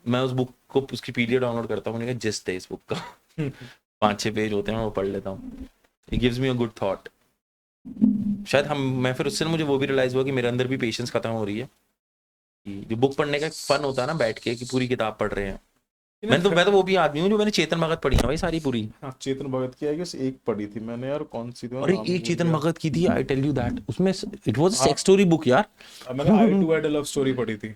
मैं उस बुक को, उसकी पीडीएफ डाउनलोड करता हूँ, मैंने कहा जिस्ट है इस बुक का 5-6 पेज होते हैं, मैं वो पढ़ लेता हूँ। It gives me a good thought. शायद मैं फिर उससे मुझे वो भी रियलाइज हुआ कि मेरे अंदर भी पेशेंस खत्म हो रही है, कि जो बुक पढ़ने का फन होता है ना, बैठ के कि पूरी किताब पढ़ रहे हैं। मैं तो वो भी आदमी हूँ जो मैंने चेतन भगत पढ़ी है भाई सारी पूरी। हाँ, चेतन भगत की आई गेस एक पढ़ी थी मैंने यार, कौन सी थी मैं और नाम एक भूल चेतन गया। भगत की थी, आई टेल यू दैट, उसमें इट वाज हाँ, सेक्स स्टोरी बुक यार। मैंने आई टू एड लव स्टोरी पढ़ी थी।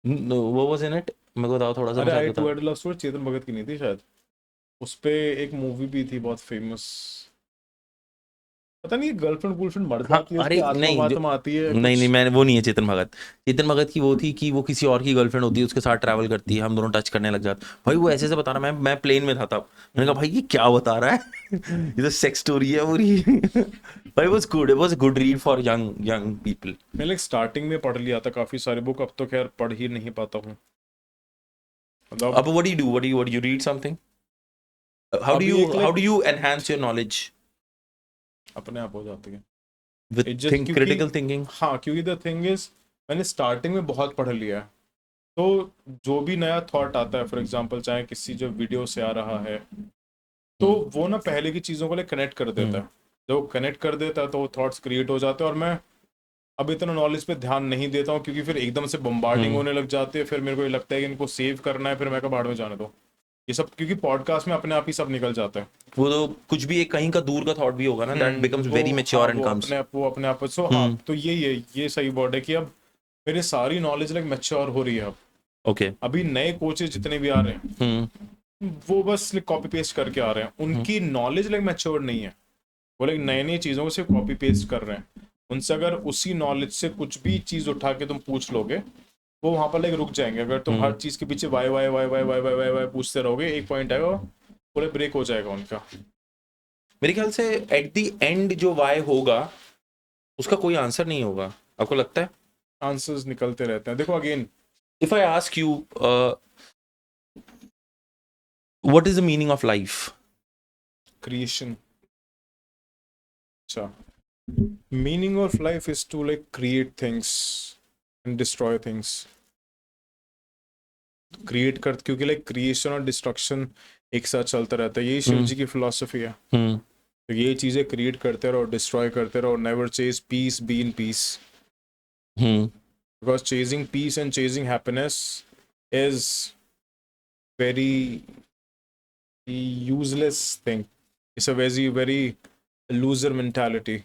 वो वाज इन इट, मेरे को बताओ थोड़ा सा, अरे मजाक आई टू बता। Add love story Chetan Bhagat की नहीं थी शायद। उस पे एक मूवी भी थी बहुत फेमस। पता नहीं, गर्लफ्रेंड वुलफ्रेंड मर हाँ जाती है, उसकी अरे आत्मा नहीं जो, वात्मा आती है नहीं कुछ। नहीं मैंने वो नहीं है चेतन भगत। चेतन भगत की वो थी कि वो किसी और की गर्लफ्रेंड होती है, उसके साथ ट्रैवल करती है, हम दोनों टच करने लग जाते भाई। वो ऐसे बता रहा, मैं प्लेन में था तब, मैंने कहा भाई ये क्या बता रहा है ये तो सेक्स स्टोरी है पूरी भाई was good, it was a good read for young young people. मैं लाइक स्टार्टिंग में पढ़ लिया था काफी सारे बुक, अब तो खैर पढ़ ही नहीं पाता हूँ मतलब। अब what do you do, what do you read something, अभी एक how like do you enhance your knowledge अपने आप हो जाती है। विद इट जस्ट थिंक क्योंकि, क्रिटिकल थिंकिंग। हाँ क्योंकि द थिंग इज, मैंने स्टार्टिंग में बहुत पढ़ लिया है। तो जो भी नया थॉट आता है, फॉर एग्जांपल चाहे किसी जो वीडियो से आ रहा है, तो वो ना पहले की चीज़ों को कनेक्ट कर देता है। जब वो कनेक्ट कर देता है तो वो थॉट्स क्रिएट हो जाते हैं, और मैं अब इतना नॉलेज पे ध्यान नहीं देता हूँ, क्योंकि फिर एकदम से बम्बार्डिंग होने लग जाती है, फिर मेरे को ये लगता है कि इनको सेव करना है, फिर मैं कहा भाड़ में जाने दो ये सब, क्योंकि पॉडकास्ट में अपने आप ही सब निकल जाता है। वो तो कुछ भी एक कहीं का दूर का थॉट भी होगा ना, दैट बिकम्स वो वेरी हाँ, मैच्योर एंड कम्स। वो अपने आप सो हाँ, तो यही है, ये सही वर्ड है कि अब मेरी सारी नॉलेज लाइक मैच्योर हो रही है अब। ओके। अभी नए कोचेज जितने भी आ रहे हैं, वो बस कॉपी पेस्ट करके आ रहे हैं, उनकी नॉलेज लाइक मैच्योर नहीं है। वो लाइक नई नई चीज़ों को सिर्फ कॉपी पेस्ट कर रहे हैं। उनसे अगर उसी नॉलेज से कुछ भी चीज़ उठा के तुम पूछ लोगे, वो वहां पर लाइक रुक जाएंगे। अगर तुम हर चीज़ के पीछे why why why why why why why why पूछते रहोगे, एक पॉइंट आएगा पूरे ब्रेक हो जाएगा उनका। मेरे ख्याल से एट द एंड जो वाई होगा उसका कोई आंसर नहीं होगा, आपको लगता है? आंसर्स निकलते रहते हैं, देखो again. If I ask you what is the meaning of life? Creation. अच्छा, meaning of life is to like create things and destroy things. Create कर, क्योंकि लाइक क्रिएशन और डिस्ट्रक्शन एक साथ चलता रहता है, यही शिव जी की फिलोसफी है। तो ये चीजें क्रिएट करते रहो, डिस्ट्रॉय करते रहो, never chase peace, be in peace. Because chasing peace and chasing happiness is very useless thing. It's a very very loser mentality.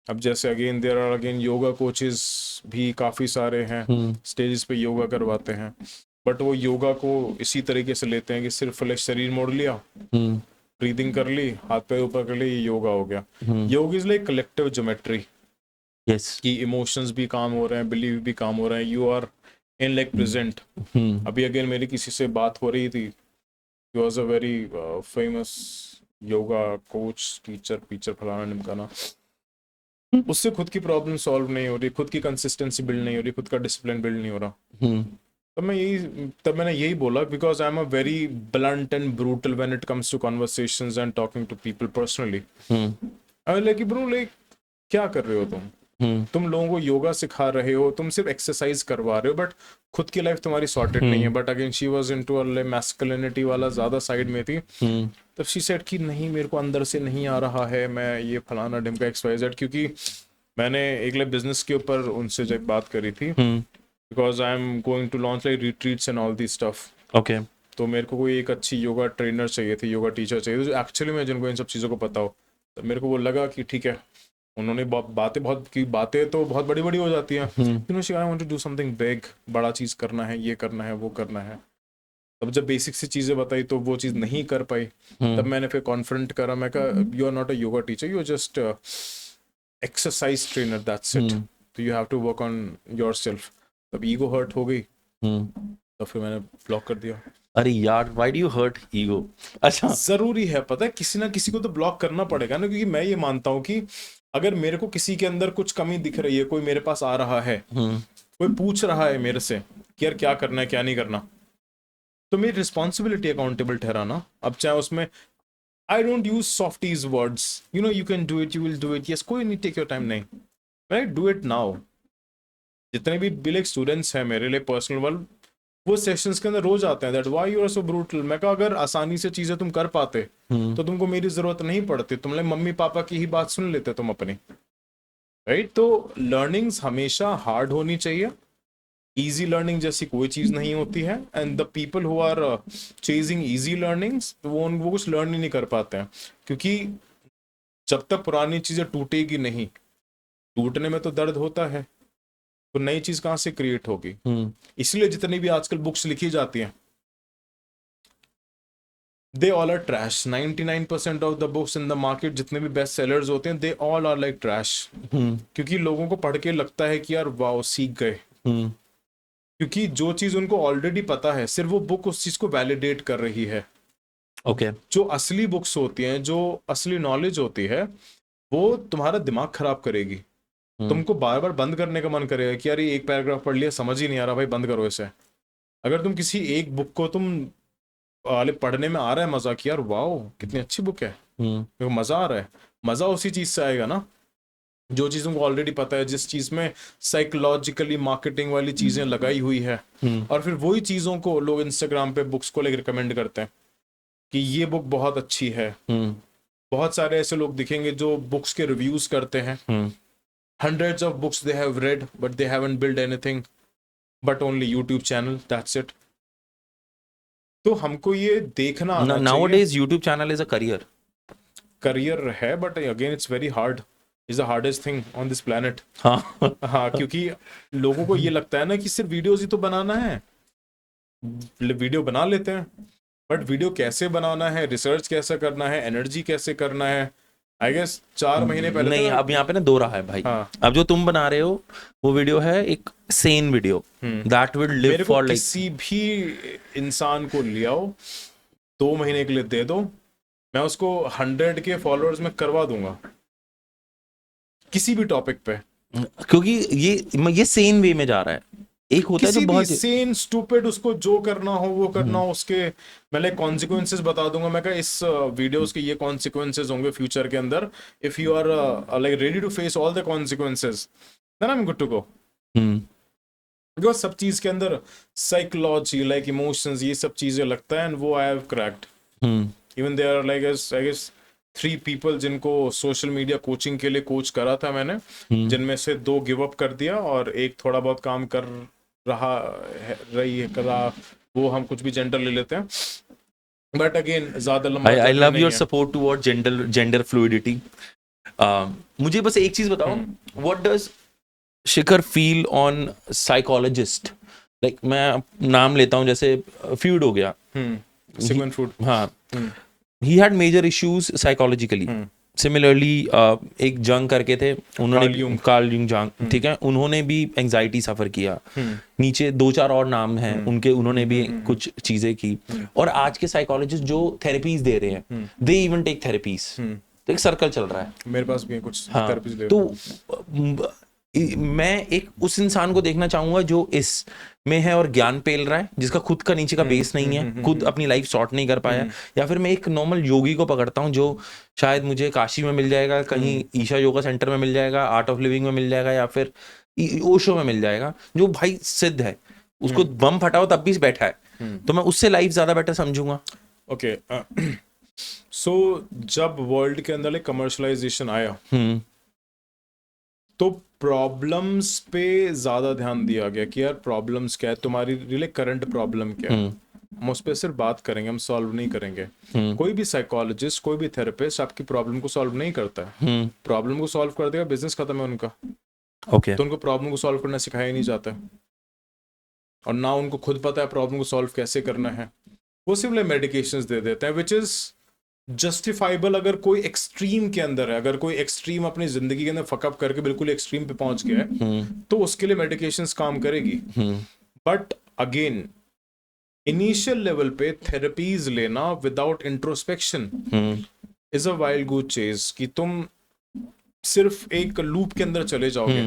अब जैसे again there are again yoga coaches भी काफ़ी सारे हैं, स्टेजेस पे योगा करवाते हैं, बट वो योगा को इसी तरीके से लेते हैं कि सिर्फ लाइक शरीर मोड़ लिया, ब्रीदिंग कर ली, हाथ पैर ऊपर कर ली, ये योगा हो गया। योग is like collective geometry. Yes. कि इमोशंस भी काम हो रहे हैं, बिलीव भी काम हो रहे हैं, you are in like present. अभी अगेन मेरी किसी से बात हो रही थी, he was a very famous yoga coach, teacher फलाना ढिमकाना। उससे खुद की प्रॉब्लम सॉल्व नहीं हो रही, खुद की कंसिस्टेंसी बिल्ड नहीं हो रही, खुद का डिसिप्लिन बिल्ड नहीं हो रहा। तब मैंने यही बोला, because I am a very blunt and brutal when it comes to conversations and talking to people personally. I like bro, like क्या कर रहे हो तुम लोगों को योगा सिखा रहे हो, तुम सिर्फ एक्सरसाइज करवा रहे हो, बट खुद की लाइफ तुम्हारी सॉर्टेड नहीं है। But again she was into a masculinity वाला ज्यादा साइड में थी। तब शी सेड कि नहीं, मेरे को अंदर से नहीं आ रहा है, मैं ये फलाना ढिमका XYZ। क्योंकि मैंने एक लाइक बिजनेस के ऊपर उनसे जब बात करी थी, because I am going to launch like retreats and all the stuff. Okay. तो मेरे को कोई एक अच्छी योगा ट्रेनर चाहिए थी, योगा टीचर चाहिए थी, एक्चुअली में जिनको इन सब चीज़ों को पता हो। तो मेरे को वो लगा कि ठीक है, उन्होंने बातें बहुत की, बातें तो बहुत बड़ी बड़ी हो जाती हैं। I want to do something big, बड़ा चीज़ करना है, ये करना है, वो करना है। तब जब बेसिक सी चीज़ें बताई तो वो चीज़ नहीं कर पाई। तब मैंने फिर कॉन्फ्रंट करा, मैं कहा you are not a yoga teacher, you are just exercise trainer, that's it. तो you have to work on your self. तब ईगो हर्ट हो गई, तो फिर मैंने ब्लॉक कर दिया। अरे यार why do you hurt ego? अच्छा। जरूरी है, पता है, किसी ना किसी को तो ब्लॉक करना पड़ेगा ना, क्योंकि मैं ये मानता हूँ कि अगर मेरे को किसी के अंदर कुछ कमी दिख रही है, कोई मेरे पास आ रहा है, कोई पूछ रहा है मेरे से कि यार क्या करना है क्या नहीं करना, तो मेरी रिस्पॉन्सिबिलिटी अकाउंटेबल ठहराना। अब चाहे उसमें I don't use softies words, you know, you can do it, you will do it, yes, कोई नहीं, टेक योर टाइम, नहीं, मैं डू इट नाउ। जितने भी लाइक स्टूडेंट्स हैं मेरे लिए पर्सनल वर्ल्ड, वो सेशंस के अंदर रोज आते हैं that why you are so brutal. मैं कहा अगर आसानी से चीजें तुम कर पाते तो तुमको मेरी जरूरत नहीं पड़ती, तुम लोग मम्मी पापा की ही बात सुन लेते तुम अपनी, राइट। तो लर्निंग्स हमेशा हार्ड होनी चाहिए, इजी लर्निंग जैसी कोई चीज नहीं होती है। And the people who are chasing easy learnings वो कुछ लर्न ही नहीं कर पाते हैं, क्योंकि जब तक पुरानी चीजें टूटेगी नहीं, टूटने में तो दर्द होता है, तो नई चीज कहां से क्रिएट होगी। इसलिए जितनी भी आजकल बुक्स लिखी जाती हैं they all are trash. 99% of the books in the market जितने भी बेस्ट सेलर्स होते हैं they all are like trash, क्योंकि लोगों को पढ़ के लगता है कि यार वाओ सीख गए, क्योंकि जो चीज उनको ऑलरेडी पता है सिर्फ वो बुक उस चीज को वैलिडेट कर रही है। ओके जो असली बुक्स होती हैं, जो असली नॉलेज होती है, वो तुम्हारा दिमाग खराब करेगी। तुमको बार बार बंद करने का मन करेगा कि यार ये एक पैराग्राफ पढ़ लिया समझ ही नहीं आ रहा, भाई बंद करो इसे। अगर तुम किसी एक बुक को तुम पढ़ने में आ रहा है मजा कि यार वाओ कितनी अच्छी बुक है, मेरे को मजा आ रहा है, मजा उसी चीज से आएगा ना जो चीज तुमको ऑलरेडी पता है, जिस चीज में साइकोलॉजिकली मार्केटिंग वाली चीजें लगाई हुई है। और फिर वही चीजों को लोग इंस्टाग्राम पे बुक्स को लेकर रिकमेंड करते हैं कि ये बुक बहुत अच्छी है। बहुत सारे ऐसे लोग दिखेंगे जो बुक्स के रिव्यूज करते हैं, hundreds of books they have read but they haven't built anything but only YouTube channel, that's it। तो हमको ये देखना आना चाहिए। nowadays YouTube channel is a career। Career है but again it's very hard, is the hardest thing on this planet. हाँ क्योंकि लोगों को ये लगता है ना कि सिर्फ वीडियोस ही तो बनाना है, वीडियो बना लेते हैं, बट वीडियो कैसे बनाना है, रिसर्च कैसे करना है, एनर्जी कैसे करना है। आई गेस 4 महीने पहले नहीं, अब यहाँ पे ना दो रहा है भाई। हाँ। अब जो तुम बना रहे हो वो वीडियो है एक Sen video that will live for like, किसी भी इंसान को ले आओ 2 महीने के लिए दे दो, मैं उसको 100 के फॉलोअर्स में करवा दूंगा किसी भी टॉपिक पे, क्योंकि ये सेन वे में जा रहा है। एक होता है जो बहुत सेन स्टूपिड, उसको जो करना हो वो करना हो, उसके मैं लाइक कॉन्सिक्वेंसेस बता दूंगा। मैं कहा इस वीडियोस के ये कॉन्सिक्वेंसेस होंगे फ्यूचर के अंदर, if you are like ready to face all the consequences then I am good to go. Because सब चीज के अंदर साइकोलॉजी लाइक इमोशंस ये सब चीजें लगता है, एंड वो I have cracked. Even they are like I guess 3 people जिनको सोशल मीडिया कोचिंग के लिए कोच करा था मैंने, जिनमें से 2 गिव अप कर दिया और एक थोड़ा बहुत काम कर रहा, वो हम कुछ भी जेंडर ले लेते हैं, बट अगेन ज्यादा लंबा। I love your support toward gender fluidity. मुझे बस एक चीज बताओ, what does Shikhar feel on psychologist? Like मैं नाम लेता हूँ जैसे फ्यूड हो गया, सिगमंड फ्रूड, हाँ, he had major issues psychologically। Similarly एक जंग करके थे उन्होंने, कार्ल युंग जंग, ठीक है, उन्होंने भी एंजाइटी सफर किया। नीचे 2-4 और नाम हैं उनके, उन्होंने भी कुछ चीजें की। और आज के साइकोलॉजिस्ट जो थेरेपीज दे रहे हैं, दे इवन टेक थेरेपीज। तो एक सर्कल चल रहा है, मेरे पास भी कुछ थेरेपीज ले। तो मैं एक उस इंसान को देखना चाहूंगा जो इस में है और ज्ञान पेल रहा है, जिसका खुद का नीचे का बेस नहीं है, खुद अपनी लाइफ सॉर्ट नहीं कर पाया। या फिर मैं एक नॉर्मल योगी को पकड़ता हूँ जो शायद मुझे काशी में मिल जाएगा, कहीं ईशा योगा सेंटर में मिल जाएगा, आर्ट ऑफ लिविंग में मिल जाएगा, या फिर ओशो में मिल जाएगा, जो भाई सिद्ध है, उसको बम फटाओ तब भी बैठा है, तो मैं उससे लाइफ ज्यादा बेटर समझूंगा। ओके, सो जब वर्ल्ड के अंदर कमर्शलाइजेशन आया तो प्रॉब्लम्स पे ज्यादा ध्यान दिया गया कि यार प्रॉब्लम्स क्या है, तुम्हारी रियली करंट प्रॉब्लम क्या है, हम उस पर सिर्फ बात करेंगे, हम सॉल्व नहीं करेंगे। कोई भी साइकोलॉजिस्ट, कोई भी थेरेपिस्ट आपकी प्रॉब्लम को सॉल्व नहीं करता है। प्रॉब्लम को सॉल्व कर देगा, बिजनेस खत्म है उनका। तो उनको प्रॉब्लम को सॉल्व करना सिखाया ही नहीं जाता है, और ना उनको खुद पता है प्रॉब्लम को सॉल्व कैसे करना है। वो सिर्फ मेडिकेशंस दे देते हैं, विच इज जस्टिफाइबल अगर कोई एक्सट्रीम के अंदर है। अगर कोई एक्सट्रीम अपनी जिंदगी के अंदर फकअप करके बिल्कुल एक्सट्रीम पे पहुंच गया है, तो उसके लिए मेडिकेशंस काम करेगी। बट अगेन इनिशियल लेवल पे थेरेपीज लेना without introspection is a wild goose chase, कि तुम सिर्फ एक लूप के अंदर चले जाओगे